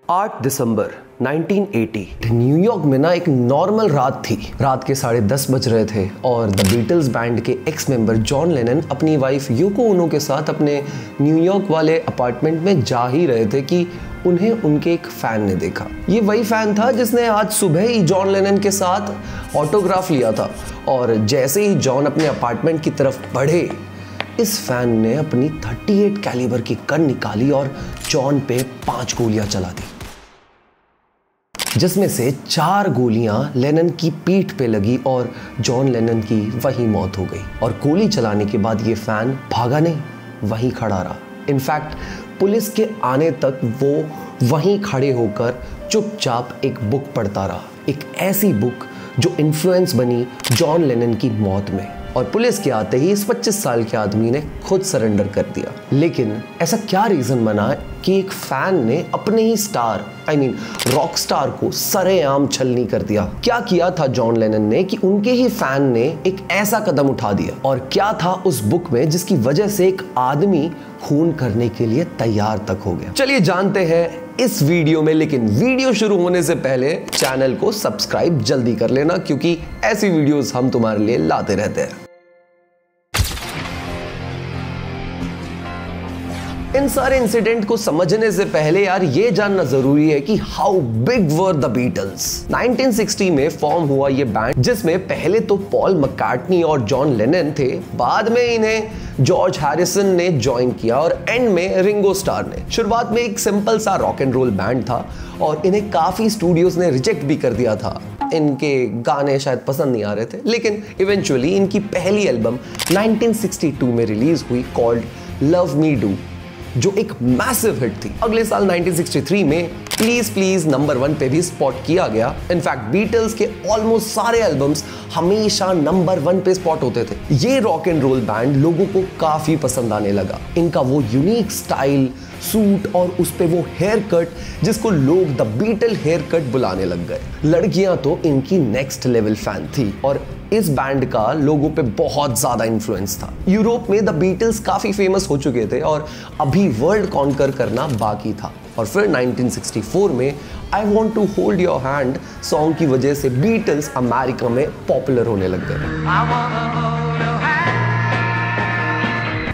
8 दिसंबर 1980 New York में ना एक नॉर्मल रात थी। रात के 10:30 बज रहे थे और द बीटल्स बैंड के एक्स मेंबर जॉन लेनन अपनी वाइफ योको ओनो के साथ अपने न्यूयॉर्क वाले अपार्टमेंट में जा ही रहे थे कि उन्हें उनके एक फैन ने देखा। ये वही फैन था जिसने आज सुबह ही जॉन लेनन के साथ ऑटोग्राफ लिया था और जैसे ही जॉन अपने अपार्टमेंट की तरफ बढ़े, इस फैन ने अपनी 38 कैलिबर की गन निकाली और जॉन पे 5 गोलियां चला दी, जिसमें से 4 गोलियां लेनन की पीठ पे लगी और जॉन लेनन की वहीं मौत हो गई। और गोली चलाने के बाद ये फैन भागा नहीं, वहीं खड़ा रहा। इनफैक्ट पुलिस के आने तक वो वहीं खड़े होकर चुपचाप एक बुक पढ़ता रहा, एक ऐसी बुक जो इन्फ्लुएंस बनी जॉन लेनन की मौत में। और पुलिस के आते ही इस 25 साल के आदमी ने खुद सरेंडर कर दिया। लेकिन ऐसा क्या रीजन बना कि एक फैन ने अपने ही स्टार रॉक स्टार को सरेआम छलनी कर दिया? क्या किया था जॉन लेनन ने कि उनके ही फैन ने एक ऐसा कदम उठा दिया? और क्या था उस बुक में जिसकी वजह से एक आदमी खून करने के लिए तैयार तक हो गया? चलिए जानते हैं इस वीडियो में। लेकिन वीडियो शुरू होने से पहले चैनल को सब्सक्राइब जल्दी कर लेना, क्योंकि ऐसी वीडियोस हम तुम्हारे लिए लाते रहते हैं। इन सारे इंसिडेंट को समझने से पहले यार ये जानना जरूरी है कि how big were the Beatles. 1960 में फॉर्म हुआ ये बैंड, जिसमें पहले तो पॉल मैकार्टनी और जॉन लेनन थे, बाद में इन्हें जॉर्ज हैरिसन ने ज्वाइन किया और एंड में रिंगो स्टार ने। शुरुआत में एक सिंपल सा रॉक एंड रोल बैंड था और इन्हें काफी स्टूडियोज ने रिजेक्ट भी कर दिया था। इनके गाने शायद पसंद नहीं आ रहे थे, लेकिन इवेंचुअली इनकी पहली एल्बम 1962 में रिलीज हुई कॉल्ड लव मी डू, जो एक मैसिव हिट थी। अगले साल 1963 में प्लीज प्लीज नंबर 1 पे भी स्पॉट किया गया। इनफैक्ट बीटल्स के ऑलमोस्ट सारे एल्बम्स हमेशा नंबर 1 पे स्पॉट होते थे। ये रॉक एंड रोल बैंड लोगों को काफी पसंद आने लगा। इनका वो यूनिक स्टाइल, सूट और उस पे वो हेयर कट जिसको लोग द बीटल हेयर कट बुलाने लग गए। लड़कियां तो इनकी नेक्स्ट लेवल फैन थी और इस बैंड का लोगों पे बहुत ज्यादा इन्फ्लुएंस था। यूरोप में द बीटल्स काफी फेमस हो चुके थे और अभी वर्ल्ड कॉन्कर करना बाकी था। और फिर 1964 में I want to hold your hand song की वजह से बीटल्स अमेरिका में पॉपुलर होने लग गए।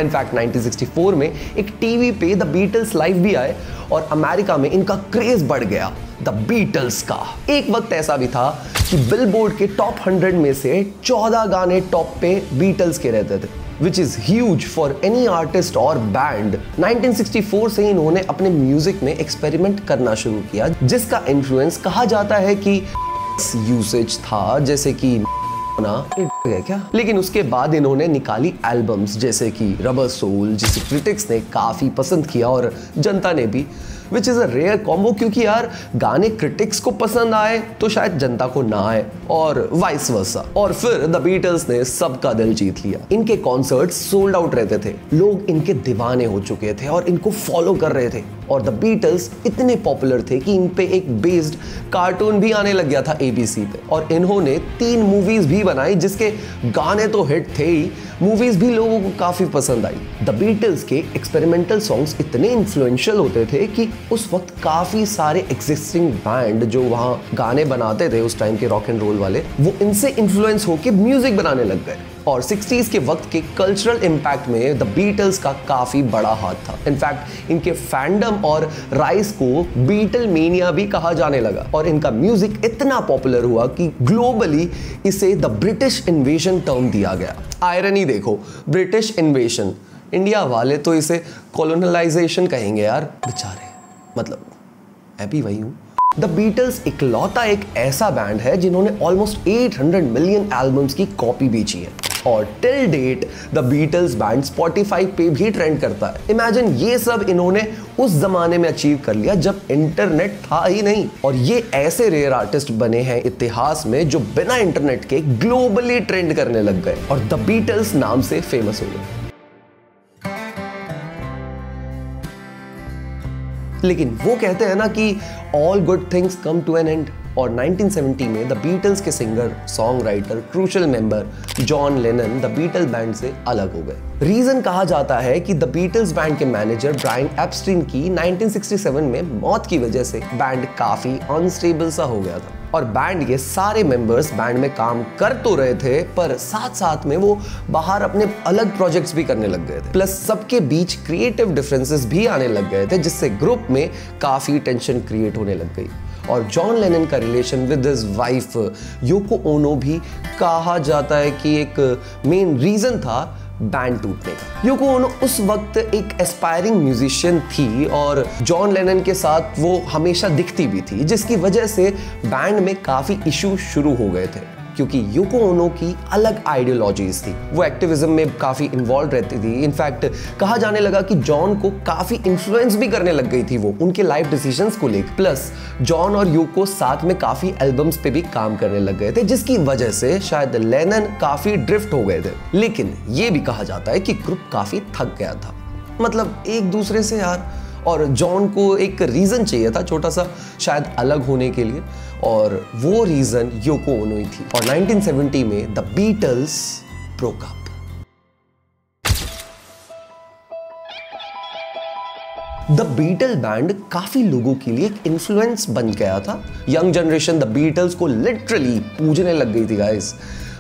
इनफैक्ट 1964 में एक टीवी पे द बीटल्स लाइव भी आए और अमेरिका में इनका क्रेज बढ़ गया द बीटल्स का। एक वक्त ऐसा भी था कि बिलबोर्ड के टॉप 100 में से 14 गाने टॉप पे बीटल्स के रहते थे, which is huge for any artist और बैंड। 1964 से इन्होंने अपने म्यूजिक में एक्सपेरिमेंट करना शुरू किया, जिसका इन्फ्लुएंस कहा जाता है कि यूसेज था, जैसे कि क्या। लेकिन उसके बाद इन्होंने निकाली एल्बम्स जैसे कि रबर सोल, जिसे क्रिटिक्स ने काफी पसंद किया और जनता ने भी, which is a rare combo, क्योंकि यार गाने क्रिटिक्स को पसंद आए तो शायद जनता को ना आए और वाइस वर्सा। और फिर द बीटल्स ने सबका दिल जीत लिया। इनके कॉन्सर्ट्स सोल्ड आउट रहते थे, लोग इनके दीवाने हो चुके थे और इनको फॉलो कर रहे थे। और द बीटल्स इतने पॉपुलर थे कि इन पे एक बेस्ड कार्टून भी आने लग गया था ABC पे। और इन्होंने 3 मूवीज भी बनाई, जिसके गाने तो हिट थे ही, मूवीज भी लोगों को काफी पसंद आई। द बीटल्स के एक्सपेरिमेंटल सॉन्ग्स इतने इन्फ्लुएंशियल होते थे कि उस वक्त काफी सारे एग्जिस्टिंग बैंड जो वहां गाने बनाते थे उस टाइम के रॉक एंड रोल वाले, वो इनसे इन्फ्लुएंस होकर म्यूजिक बनाने लग गए। और 60s के वक्त के कल्चरल इंपैक्ट में द बीटल्स का काफी बड़ा हाथ था। इनफैक्ट इनके फैंडम और राइज को बीटल मेनिया भी कहा जाने लगा और इनका म्यूजिक इतना पॉपुलर हुआ कि ग्लोबली इसे द ब्रिटिश इन्वेजन टर्म दिया गया। आयरनी देखो, ब्रिटिश इन्वेजन, इंडिया वाले तो इसे कॉलोनलाइजेशन कहेंगे यार, बेचारे, मतलब मैं भी वही हूं। द बीटल्स इकलौता एक ऐसा बैंड है जिन्होंने ऑलमोस्ट 800 मिलियन एल्बम्स की कॉपी बेची है और till date the Beatles band Spotify पे भी ट्रेंड करता है। इमेजिन ये सब इन्होंने उस जमाने में अचीव कर लिया जब इंटरनेट था ही नहीं। और ये ऐसे रेयर आर्टिस्ट बने हैं इतिहास में जो बिना इंटरनेट के ग्लोबली ट्रेंड करने लग गए और द बीटल्स नाम से फेमस हो गए। लेकिन वो कहते हैं ना कि all good things come to an end. और 1970 में द बीटल्स के singer song writer crucial member John Lennon the Beatle band से अलग हो गए। रीजन कहा जाता है कि द बीटल्स बैंड के मैनेजर ब्रायन एप्स्टीन की 1967 में मौत की वजह से बैंड काफी अनस्टेबल सा हो गया था और बैंड के सारे मेंबर्स बैंड में काम कर तो रहे थे पर साथ साथ में वो बाहर अपने अलग प्रोजेक्ट्स भी करने लग गए थे। प्लस सबके बीच क्रिएटिव डिफरेंसेस भी आने लग गए थे जिससे ग्रुप में काफी टेंशन क्रिएट होने लग गई और जॉन लेनन का रिलेशन विद हिज वाइफ योको ओनो भी कहा जाता है कि एक मेन रीजन था बैंड टूटने का। योको ओनो उस वक्त एक एस्पायरिंग म्यूजिशियन थी और जॉन लेनन के साथ वो हमेशा दिखती भी थी जिसकी वजह से बैंड में काफी इशू शुरू हो गए थे क्योंकि योको ओनो की अलग आइडियोलॉजीज थी। वो एक्टिविज्म में काफी इन्वॉल्व रहती थी। इनफैक्ट कहा जाने लगा कि जॉन को काफी इन्फ्लुएंस भी करने लग गई थी वो उनके लाइफ डिसीजंस को लेकर। प्लस जॉन और योको साथ में काफी एल्बम्स पे भी काम करने लग गए थे जिसकी वजह से शायद लेनन काफी ड्रिफ्ट हो गए थे। लेकिन ये भी कहा जाता है कि ग्रुप काफी थक गया था, मतलब एक दूसरे से यार, और जॉन को एक रीजन चाहिए था छोटा सा शायद अलग होने के लिए और वो रीजन योको ओनो ही थी और 1970 में the Beatles broke up. The Beatle band काफी लोगों के लिए एक इन्फ्लुएंस बन गया था। यंग जनरेशन द बीटल्स को लिटरली पूजने लग गई थी गाइस,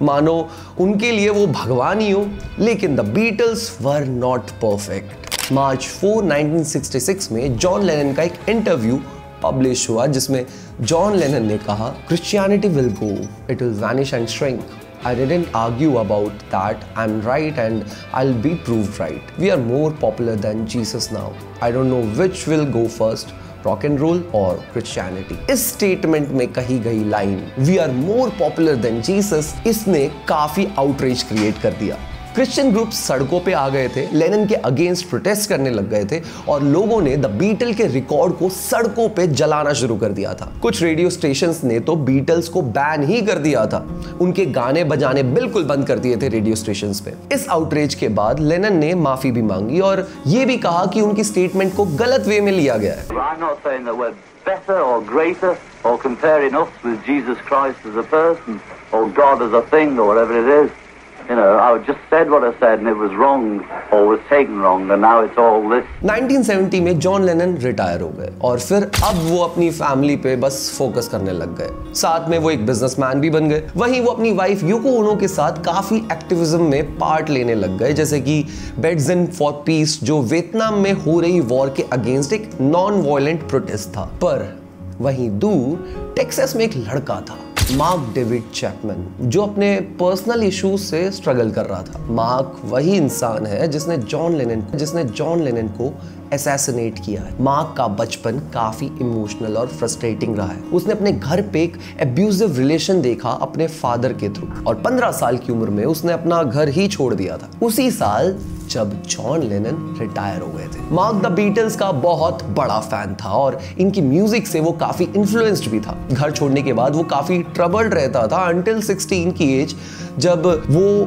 मानो उनके लिए वो भगवान ही हो। लेकिन the Beatles were not perfect. March 4, 1966 में जॉन लेनन का एक इंटरव्यू पब्लिश हुआ जिसमें जॉन लेनन ने कहा, Christianity will go, it will vanish and shrink. I didn't argue about that. I'm right and I'll be proved right. We are more popular than Jesus now. I don't know which will go first, rock and roll or Christianity. इस statement में कही गई line We are more popular than Jesus इसने काफी outreach create कर दिया। Christian group सड़कों पे आ गए थे, लेनिन के अगेंस्ट प्रोटेस्ट करने लग गए थे और लोगों ने द बीटल के रिकॉर्ड को सड़कों पे जलाना शुरू कर दिया था। कुछ रेडियो स्टेशंस ने तो बीटल्स को बैन ही कर दिया था, उनके गाने बजाने बिल्कुल बंद कर दिए थे रेडियो स्टेशंस पे। इस आउटरीच के बाद लेनिन ने माफी भी मांगी और ये भी कहा कि उनकी स्टेटमेंट को गलत वे में लिया गया है। You know, I just said what I said and it was wrong or was taken wrong and now it's all this. 1970 में जॉन लेनन रिटायर हो गए और फिर अब वो अपनी फैमिली पे बस फोकस करने लग गए। साथ में वो एक बिजनेसमैन भी बन गए। वहीं वो अपनी वाइफ योको ओनो के साथ काफी एक्टिविज्म में पार्ट लेने लग गए, जैसे कि बेड्स इन फॉर पीस जो वियतनाम में हो रही वॉर के अगेंस्ट एक नॉन वायलेंट प्रोटेस्ट था। पर वहीं दूर टेक्सास में एक लड़का था, मार्क डेविड चैपमैन, जो अपने पर्सनल इश्यूज से स्ट्रगल कर रहा था। मार्क वही इंसान है जिसने जॉन लेनन को असैसिनेट किया है। मार्क का बचपन काफी इमोशनल और फ्रस्ट्रेटिंग रहा है। उसने अपने घर पे एक एब्यूजिव रिलेशन देखा अपने फादर के थ्रू और 15 साल की उम्र में उसने अपना घर ही छोड़ दिया था, उसी साल जब जॉन लेनन रिटायर हो गए थे। मार्क द बीटल्स का बहुत बड़ा फैन था और इनकी म्यूजिक से वो काफी इन्फ्लुएंस्ड भी था। घर छोड़ने के बाद वो काफी ट्रबल्ड रहता था अंटिल 16 की एज, जब वो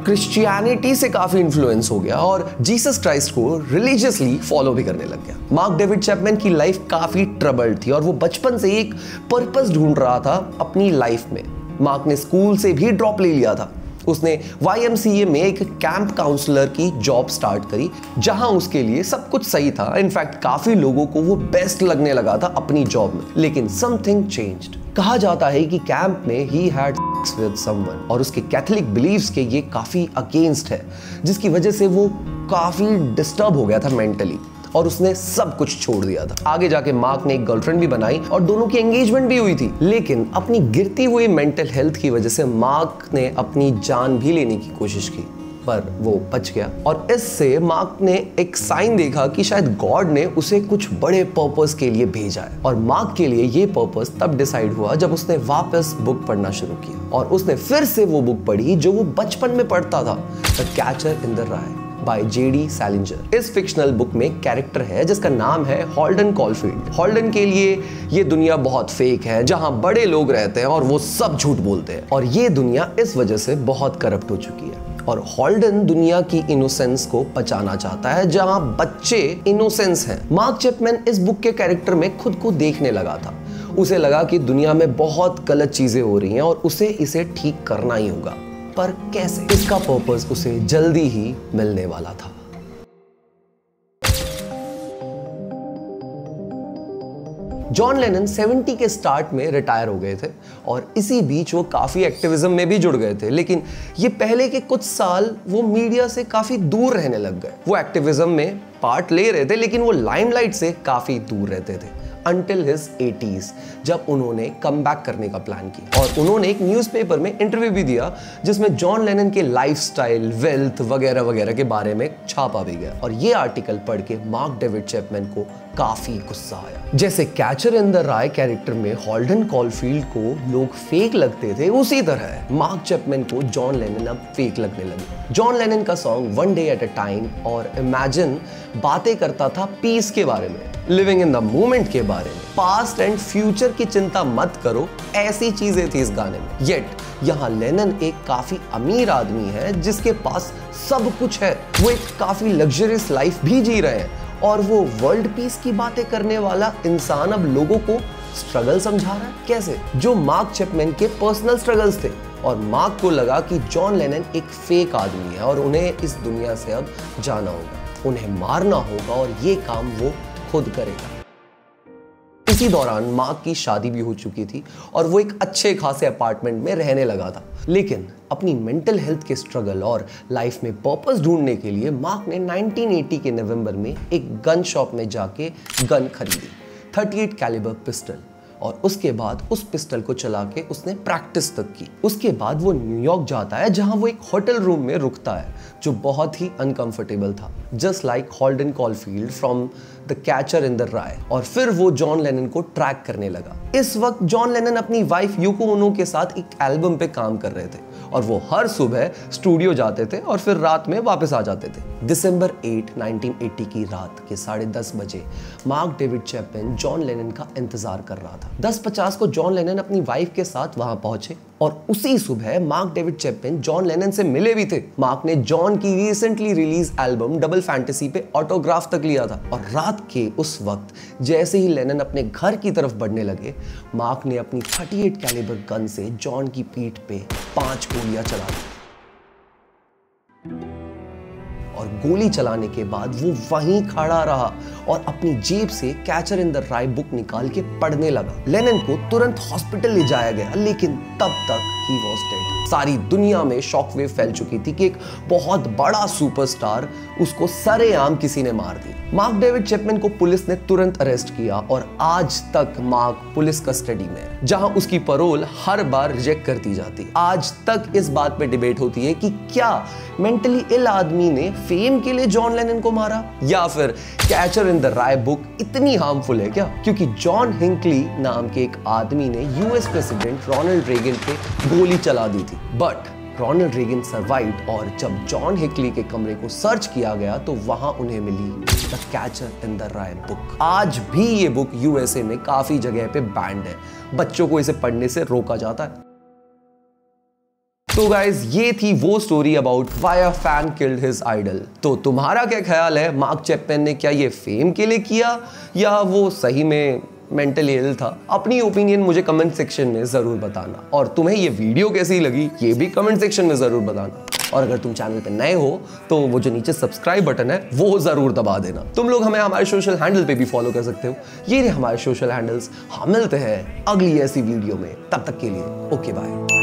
क्रिश्चियनिटी से काफी इन्फ्लुएंस हो गया और जीसस क्राइस्ट को रिलीजियसली फॉलो भी करने लग गया। मार्क डेविड चैपमैन की लाइफ काफी ट्रबल्ड थी और वो बचपन से एक पर्पस ढूंढ रहा था अपनी लाइफ में। मार्क ने स्कूल से भी ड्रॉप ले लिया था। उसने YMCA में एक कैंप काउंसलर की जॉब स्टार्ट करी, जहां उसके लिए सब कुछ सही था। इनफैक्ट काफी लोगों को वो बेस्ट लगने लगा था अपनी जॉब में। लेकिन समथिंग चेंज्ड। कहा जाता है कि कैंप में he had sex with someone और उसके कैथोलिक बिलीव्स के ये काफी अगेंस्ट है, जिसकी वजह से वो काफी डिस्टर्ब हो गया था मेंटली और उसने सब कुछ छोड़ दिया था। आगे जाके मार्क ने एक गर्लफ्रेंड भी बनाई और दोनों की एंगेजमेंट भी हुई थी। लेकिन अपनी गिरती हुई मेंटल हेल्थ की वजह से मार्क ने अपनी जान भी लेने की कोशिश की, पर वो बच गया। और इससे मार्क ने एक साइन देखा कि शायद गॉड ने उसे कुछ बड़े पर्पस के लिए भेजा है। और मार्क के लिए ये पर्पस तब डिसाइड हुआ जब उसने वापस बुक पढ़ना शुरू किया और उसने फिर से वो बुक पढ़ी जो वो बचपन में पढ़ता था, the catcher in the rye by J.D. Salinger. इस फिक्शनल बुक में कैरेक्टर है जिसका नाम है हॉल्डन कॉलफील्ड। हॉल्डन के लिए ये दुनिया बहुत फेक है, जहां बड़े लोग रहते हैं और वो सब झूठ बोलते हैं और ये दुनिया इस वजह से बहुत करप्ट हो चुकी है। और हॉल्डन दुनिया की इनोसेंस को बचाना चाहता है, जहां बच्चे इनोसेंस हैं। मार्क चैपमैन इस बुक के कैरेक्टर में खुद को देखने लगा था। उसे लगा कि दुनिया में बहुत गलत चीजें हो रही हैं और उसे इसे ठीक करना ही होगा, पर कैसे? इसका पर्पस उसे जल्दी ही मिलने वाला था। जॉन लेनन 70 के स्टार्ट में रिटायर हो गए थे और इसी बीच वो काफी एक्टिविज्म में भी जुड़ गए थे, लेकिन ये पहले के कुछ साल वो मीडिया से काफी दूर रहने लग गए। वो एक्टिविज्म में पार्ट ले रहे थे, लेकिन वो लाइमलाइट से काफी दूर रहते थे until his 80s, जब उन्होंने कम बैक करने का प्लान किया। और उन्होंने एक न्यूज़पेपर में इंटरव्यू भी दिया जिसमें जॉन लेनन के लाइफस्टाइल, वेल्थ वगैरह वगैरह के बारे में छापा भी गया। और ये आर्टिकल पढ़ के मार्क डेविड चैपमैन को काफी गुस्सा आया। जैसे catcher in the rye character में हॉल्डन कॉलफील्ड को लोग फेक लगते थे, उसी तरह मार्क चैपमैन को जॉन लेनन अब फेक लगने लगे। जॉन लेनन का song one day at a time और इमेजिन बातें करता था पीस के बारे में, लिविंग इन द मोमेंट के बारे में, पास्ट एंड फ्यूचर की चिंता मत करो, ऐसी चीजें थी इस गाने में। येट यहाँ लेनन एक काफी अमीर आदमी है जिसके पास सब कुछ है। वो एक काफी लग्जरियस लाइफ भी जी रहे हैं और वो वर्ल्ड पीस की बातें करने वाला इंसान अब लोगों को स्ट्रगल समझा रहा है। कैसे? जो मार्क चैपमैन के पर्सनल स्ट्रगल्स थे। और मार्क को लगा कि जॉन लेनन एक फेक आदमी है और उन्हें इस दुनिया से अब जाना होगा, उन्हें मारना होगा और ये काम वो खुद करेगा। इसी दौरान मार्क की शादी भी हो चुकी थी और वो एक अच्छे खासे अपार्टमेंट में रहने लगा था। लेकिन अपनी मेंटल हेल्थ के स्ट्रगल और लाइफ में पर्पस ढूंढने के लिए मार्क ने 1980 के नवंबर में एक गन शॉप में जाके गन खरीदी, 38 कैलिबर पिस्टल। और उसके बाद उस पिस्टल को चला के उसने प्रैक्टिस तक की। उसके बाद वो न्यूयॉर्क जाता है, जहां वो एक होटल रूम में रुकता है जो बहुत ही अनकंफर्टेबल था, just like Holden Caulfield from the catcher in the Rye. और फिर वो जॉन लेनन को ट्रैक करने लगा। इस वक्त जॉन लेनन अपनी वाइफ यूको ओनो के साथ एक एल्बम पे काम कर रहे थे और वो हर सुबह स्टूडियो जाते थे और फिर रात में वापस आ जाते थे। दिसंबर 8, 1980 की रात के 10:30 बजे mark David Chapman John Lennon का इंतजार कर रहा था। 10:50 को जॉन लेनन अपनी वाइफ के साथ वहां पहुंचे और उसी सुबह mark David Chapman John Lennon से मिले भी थे। मार्क ने जॉन की recently release album double fantasy पे ऑटोग्राफ तक लिया था। और रात के उस वक्त जैसे ही लेनन अपने घर की तरफ बढ़ने लगे, मार्क ने अपनी 38 कैलिबर गन से जॉन की पीठ पे 5 गोलियां चला दी। और गोली चलाने के बाद वो वहीं खड़ा रहा और अपनी जेब से catcher in the Rai book निकाल के पढ़ने लगा। लेनन को तुरंत हॉस्पिटल ले जाया गया, लेकिन तब तक ही वॉज डेड। सारी दुनिया में शॉकवेव फैल चुकी थी कि एक बहुत बड़ा सुपरस्टार उसको सरेआम किसी ने मार दी। मार्क डेविड चैपमैन को पुलिस ने तुरंत अरेस्ट किया और आज तक मार्क पुलिस कस्टडी में है, जहां उसकी पैरोल हर बार रिजेक्ट कर दी जाती। आज तक इस बात पे डिबेट होती है कि क्या मेंटली इल आदमी ने फेम के लिए जॉन लेनन को मारा या फिर catcher in the Rai book इतनी हार्मफुल है क्या? क्योंकि जॉन हिंकली नाम के एक आदमी ने यूएस प्रेसिडेंट रोनाल्ड रेगन पे गोली चला दी थी, बट रोनाल्ड रेगन सर्वाइव्ड। और जब जॉन हिंकली के कमरे को सर्च किया गया तो वहां उन्हें मिली the catcher in the Rai book. आज भी ये बुक यूएसए में काफी जगह पे बैंड है, बच्चों को इसे पढ़ने से रोका जाता है। तो गाइज, ये थी वो story about why a fan killed his idol. तो तुम्हारा क्या ख्याल है, मार्क चैपमैन ने क्या ये फेम के लिए किया या वो सही में मेंटली इल था? अपनी ओपिनियन मुझे कमेंट सेक्शन में जरूर बताना। और तुम्हें ये वीडियो कैसी लगी ये भी कमेंट सेक्शन में जरूर बताना। और अगर तुम चैनल पे नए हो तो वो जो नीचे सब्सक्राइब बटन है वो जरूर दबा देना। तुम लोग हमें हमारे सोशल हैंडल पे भी फॉलो कर सकते हो। ये रहे हमारे सोशल हैंडल्स। हम मिलते हैं अगली ऐसी वीडियो में, तब तक के लिए ओके बाय।